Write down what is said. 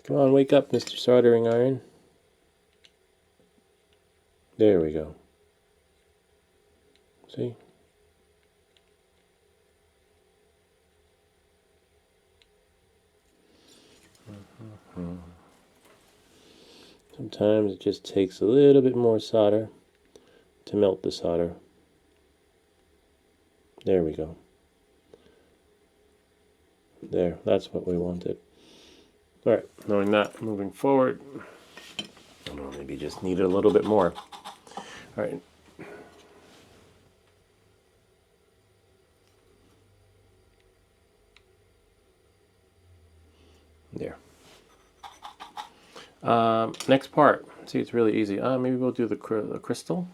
Come on, wake up, Mr. Soldering Iron. There we go. See? Sometimes it just takes a little bit more solder to melt the solder. There we go. There, that's what we wanted. Alright, knowing that, moving forward, I don't know, maybe just need it a little bit more. Alright. There. Next part. See, it's really easy. Maybe we'll do the crystal.